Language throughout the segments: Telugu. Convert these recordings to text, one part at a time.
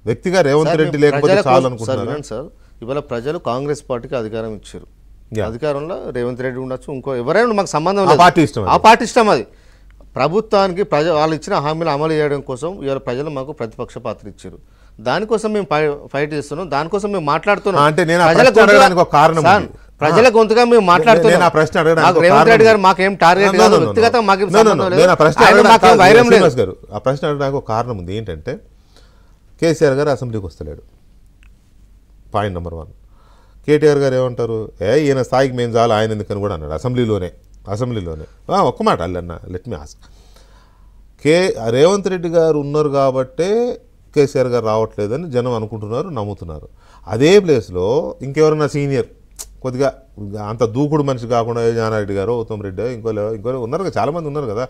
వ్యక్తిగా రేవంత్ రెడ్డి లేకపోతే చాలు అనుకుంటున్నారు సార్. ఇవాళ ప్రజలు కాంగ్రెస్ పార్టీకి అధికారం ఇచ్చారు. అధికారంలో రేవంత్ రెడ్డి ఉండొచ్చు, ఇంకో ఎవరైనా మాకు సంబంధం లేదు. ఆ పార్టీ ఇష్టం అది. ప్రభుత్వానికి వాళ్ళు ఇచ్చిన హామీలు అమలు చేయడం కోసం ఇవాళ ప్రజలు మాకు ప్రతిపక్ష పాత్ర ఇచ్చారు. దానికోసం మేము ఫైట్ చేస్తున్నాం, దానికోసం మేము మాట్లాడుతున్నాం. ప్రజల గొంతుగా మేము మాట్లాడుతున్నాం. రేవంత్ రెడ్డి గారు మాకేం టార్గెట్ కాదు, వ్యక్తిగతంగా మాకేం సంబంధం లేదు. ఆ ప్రశ్న అడగడానికి ఒక కారణం ఉంది. ఏంటంటే కేసీఆర్ గారు అసెంబ్లీకి వస్తలేడు, పాయింట్ నెంబర్ 1. కేటీఆర్ గారు ఏమంటారు, ఈయన స్థాయికి మేము చాలు, ఆయన ఎందుకని కూడా అన్నాడు అసెంబ్లీలోనే. ఒక్క మాట అల్లన్న, let me ask. Revanth Reddy గారు ఉన్నారు కాబట్టే కేసీఆర్ గారు రావట్లేదని జనం అనుకుంటున్నారు, నమ్ముతున్నారు. అదే ప్లేస్లో ఇంకెవరన్నా సీనియర్ కొద్దిగా అంత దూకుడు మనిషి కాకుండా జానారెడ్డి గారు, ఉత్తమ్ రెడ్డి, ఇంకో ఉన్నారు కదా, చాలామంది ఉన్నారు కదా.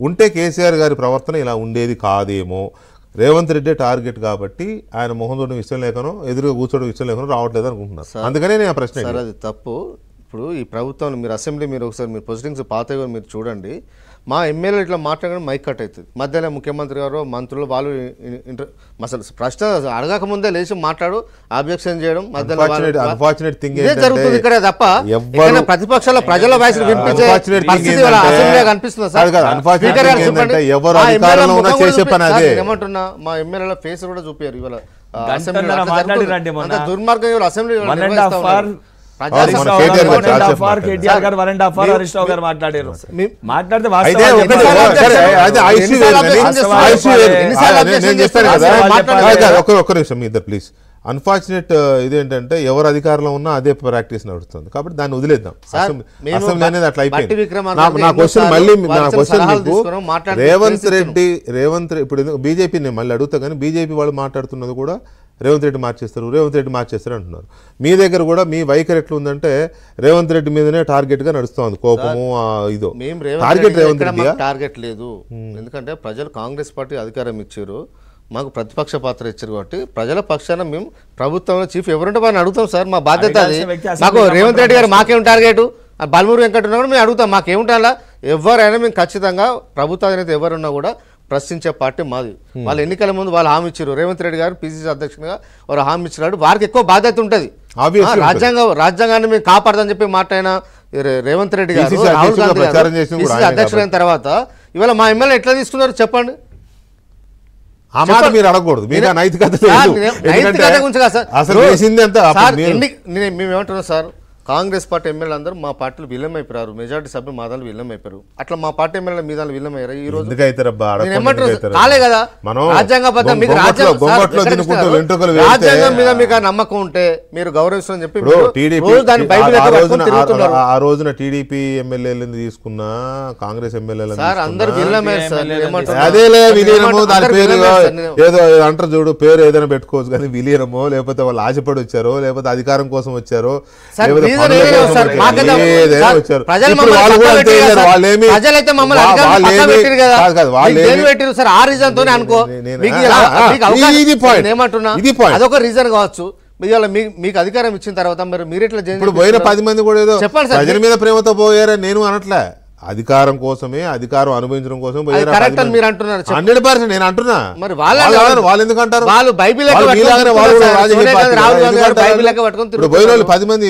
ఉంటే కేసీఆర్ గారి ప్రవర్తన ఇలా ఉండేది కాదేమో. రేవంత్ రెడ్డి టార్గెట్ కాబట్టి ఆయన మొహం చూడడం ఇష్టం లేకనో ఎదురుగా కూర్చోవడం ఇష్టం లేకనో రావట్లేదు అనుకుంటున్నారు. అందుకనే నేను ఆ ప్రశ్న. సార్ అది తప్పు. ఇప్పుడు ఈ ప్రభుత్వం మీరు అసెంబ్లీ మీరు ఒకసారి మీరు ప్రొసీడింగ్స్ పాతగా మీరు చూడండి. మా ఎమ్మెల్యే ఇట్లా మాట్లాడడం మైక్ కట్ అవుతుంది. మధ్యలో ముఖ్యమంత్రి గారు, మంత్రులు వాళ్ళు అసలు ప్రశ్న అడగకముందే లేచి మాట్లాడు, ఆబ్జెక్షన్ చేయడం మధ్యలో జరుగుతుంది ఇక్కడ తప్ప ప్రతిపక్షాల ప్రజల వాయిస్ వినిపించే పరిస్థితి అసెంబ్లీ కనిపిస్తుంది. ఏమంటున్నా, మా ఎమ్మెల్యేల ఫేస్ కూడా చూపారు ఇవాళ దుర్మార్గం. ఇవాళ అసెంబ్లీ ప్లీజ్. అన్ఫార్చునేట్ ఇదేంటంటే ఎవరు అధికారంలో ఉన్నా అదే ప్రాక్టీస్ నడుస్తుంది కాబట్టి దాన్ని వదిలేద్దాం. అసెంబ్లీ అనేది అట్లా అయిపోయింది. నా క్వశ్చన్ మళ్ళీ రేవంత్ రెడ్డి ఇప్పుడు బీజేపీ నేను మళ్ళీ అడుగుతా, కానీ బీజేపీ వాళ్ళు మాట్లాడుతున్నది కూడా రేవంత్ రెడ్డి మార్చేస్తారు అంటున్నారు. మీ దగ్గర కూడా మీ వైఖరి ఎట్లా ఉందంటే రేవంత్ రెడ్డి మీదనే టార్గెట్ గా నడుస్తుంది, కోపము ఇదో. టార్గెట్ రేవంత్ రెడ్డి టార్గెట్ లేదు. ఎందుకంటే ప్రజలు కాంగ్రెస్ పార్టీ అధికారం ఇచ్చారు, మాకు ప్రతిపక్ష పాత్ర ఇచ్చారు కాబట్టి ప్రజల పక్షాన మేము ప్రభుత్వంలో చీఫ్ ఎవరుంటే వారిని అడుగుతాం సార్. మా బాధ్యత అది. మాకు రేవంత్ రెడ్డి గారు మాకేం టార్గెట్, బల్మూరు వెంకట ఉన్నా కూడా మేము అడుగుతాం. మాకేముంటాలా ఎవరైనా మేము ఖచ్చితంగా ప్రభుత్వ అధినేత ఎవరున్నా కూడా ప్రశ్నించే పార్టీ మాది. వాళ్ళు ఎన్నికల ముందు వాళ్ళు హామీ ఇచ్చారు. రేవంత్ రెడ్డి గారు పిసిసి అధ్యక్షునిగా వారు హామీ ఇచ్చినాడు. వారికి ఎక్కువ బాధ్యత ఉంటుంది. రాజ్యాంగాన్ని మేము కాపాడదని చెప్పి మాట్లాడిన రేవంత్ రెడ్డి గారు రాహుల్ గాంధీ గారు పిసిసి అధ్యక్షుడైన తర్వాత ఇవాళ మా ఎమ్మెల్యే ఎట్లా తీసుకున్నారు చెప్పండి. మీరు అడగకూడదు, నైతికత గురించి కాదు సార్. మేమేమంటున్నాం సార్, కాంగ్రెస్ పార్టీ ఎమ్మెల్యే అందరూ మా పార్టీలు విలీనమైపోయారు, మెజార్టీ సభ్యులు మా దాంట్లో విలీనమైపోయారు. అట్లా మా పార్టీ ఎమ్మెల్యే మీ దాంట్లో విలీనమయ్యారు. ఈ రోజు కాలే కదా రాజ్యాంగబద్ధం. మీకు రాజ్యాంగం మీద మీకు నమ్మకం ఉంటే మీరు గౌరవిస్తామని చెప్పి ఆ రోజున టీడీపీ ఎమ్మెల్యేలను తీసుకున్న కాంగ్రెస్ ఎమ్మెల్యేలు అందరూ విలీనమయ్యారు సార్. అదేలే విలీనము, దాని పేరు ఏదో అంటారు చూడు, పేరు ఏదైనా పెట్టుకోవచ్చు, కానీ విలీనమో లేకపోతే వాళ్ళు ఆశపడి వచ్చారో లేకపోతే అధికారం కోసం వచ్చారో అదొక రీజన్ కావచ్చు. మీకు అధికారం ఇచ్చిన తర్వాత మీరు ఎట్లా ఇప్పుడు పోయిన 10 మంది కూడా ఏదో ప్రజల మీద ప్రేమతో పోయారని నేను అనట్లే. అధికారం కోసమే, అధికారం అనుభవించడం కోసం మీరు అంటున్నారు. 100% నేను అంటున్నా. మరి వాళ్ళు ఎందుకు అంటారు? వాళ్ళు బైబిల్ 10 మంది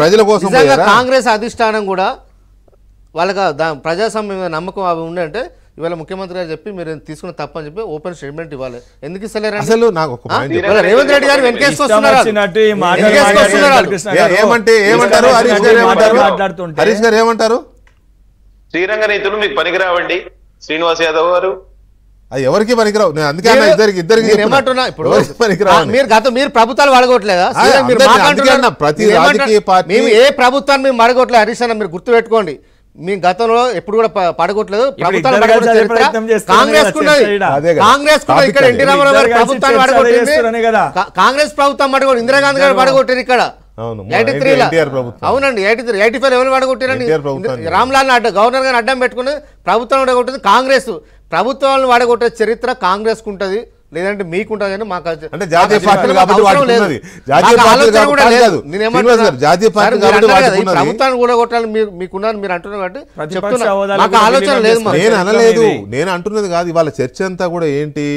ప్రజల కోసం కాంగ్రెస్ అధిష్టానం కూడా వాళ్ళకి ప్రజాస్వామ్యం నమ్మకం అవి ఉండే ఇవాళ ముఖ్యమంత్రి గారు చెప్పి మీరు తీసుకున్న తప్పని చెప్పి ఓపెన్ స్టేట్మెంట్ ఇవ్వాలి. ఎందుకు ఇస్తలేరు? అసలు నాకు రేవంత్ రెడ్డి గారు వెంకటేశ్వర ఏమంటారు? హరీష్ గారు ఏమంటారు? శ్రీరంగ నీతులు మీకు పనికిరావండి శ్రీనివాస్ యాదవ్ గారు. అది ఎవరికి పనికిరావు. అందుకే ఇద్దరికి ఏమంటున్నా, ఇప్పుడు మీరు ప్రభుత్వాలు వడగొట్టలేదా? ప్రతి రాజకీయ పార్టీ మేము ఏ ప్రభుత్వాన్ని మేము వడగొట్టలేదు. హరీష్ అన్న మీరు గుర్తు పెట్టుకోండి, మీ గతంలో ఎప్పుడు కూడా పడగొట్టలేదు. ప్రభుత్వాలు కాంగ్రెస్ ఇక్కడ ఎన్టీ రామారావు గారు ప్రభుత్వాన్ని పడగొట్టింది, కాంగ్రెస్ ప్రభుత్వం పడగొట్టి ఇందిరాగాంధీ గారు పడగొట్టారు ఇక్కడ 83లో. అవునండి, 85 ఎవరు పడగొట్టారండి? రామ్లాల్ గవర్నర్ గారిని అడ్డం పెట్టుకుని ప్రభుత్వం పడగొట్టింది కాంగ్రెస్. ప్రభుత్వాలను వాడగొట్టే చరిత్ర కాంగ్రెస్ కు ఉంటది, లేదంటే మీకుంటది అని మాకు ప్రభుత్వాన్ని కూడా కొట్టాలని మీకున్నారు మీరు అంటున్నారు కాబట్టి మాకు ఆలోచన లేదు. నేను అనలేదు, నేను అంటున్నది కాదు. ఇవాళ చర్చ అంతా కూడా ఏంటి,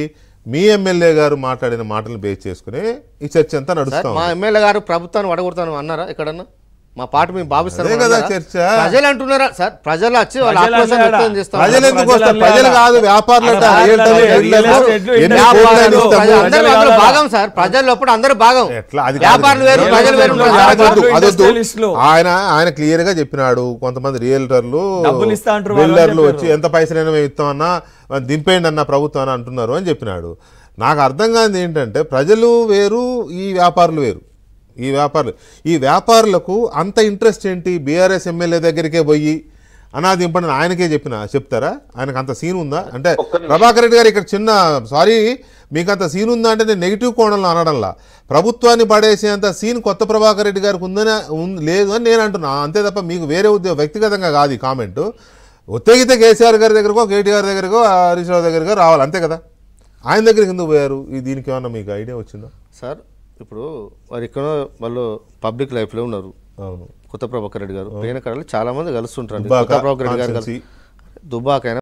మీ ఎమ్మెల్యే గారు మాట్లాడిన మాటలను బేస్ చేసుకుని ఈ చర్చ అంతా నడుస్తాం. మా ఎమ్మెల్యే గారు ప్రభుత్వాన్ని వడగొడతాను అన్నారా ఎక్కడన్నా? మా పాట మేము భావిస్తాం కదా చర్చ. ప్రజలు అంటున్నారా సార్? ప్రజలు వచ్చి వాళ్ళ ఆక్రోశాన్ని వ్యక్తం చేస్తారు. ప్రజలు ఎందుకు వస్తారు? ప్రజలు కాదు, వ్యాపారులు అందరూ భాగం సార్. ప్రజల లోపల అందరూ భాగం. వ్యాపారులు వేరు, ప్రజలు వేరు. ఆయన క్లియర్ గా చెప్పినాడు. కొంతమంది రియల్టర్లు బిల్డర్లు వచ్చి ఎంత పైసలైనా మేము ఇస్తామన్నా దింపేయండి అన్న ప్రభుత్వం అని అంటున్నారు అని చెప్పినాడు. నాకు అర్థం కానిది ఏంటంటే ప్రజలు వేరు, ఈ వ్యాపారులు వేరు. ఈ వ్యాపారులకు అంత ఇంట్రెస్ట్ ఏంటి? బీఆర్ఎస్ ఎమ్మెల్యే దగ్గరికే పోయి అనాది ఇంపండి ఆయనకే చెప్తారా? ఆయనకు అంత సీన్ ఉందా? అంటే ప్రభాకర్ రెడ్డి గారు ఇక్కడ చిన్న సారీ మీకు అంత సీన్ ఉందా అంటే నేను నెగిటివ్ కోణంలో అనడంలా, ప్రభుత్వాన్ని పడేసేంత సీన్ కొత్త ప్రభాకర్ రెడ్డి గారికి ఉందని లేదు అని నేను అంటున్నా. అంతే తప్ప మీకు వేరే వ్యక్తిగతంగా కాదు ఈ కామెంట్. ఒత్తగితే కేసీఆర్ గారి దగ్గరకో, కేటీఆర్ దగ్గరకో, హరీష్ రావు దగ్గరకో రావాలి అంతే కదా. ఆయన దగ్గరికి ఎందుకు పోయారు? దీనికి ఏమన్నా మీకు ఐడియా వచ్చిందా సార్? ఇప్పుడు వారు ఇక్కడ వాళ్ళు పబ్లిక్ లైఫ్లో ఉన్నారు. అవును, కొత్త ప్రభాకర్ రెడ్డి గారు పోయిన కడలు చాలా మంది కలుస్తుంటారు. కొత్త ప్రభాకర్ రెడ్డి గారు దుబ్బాకైనా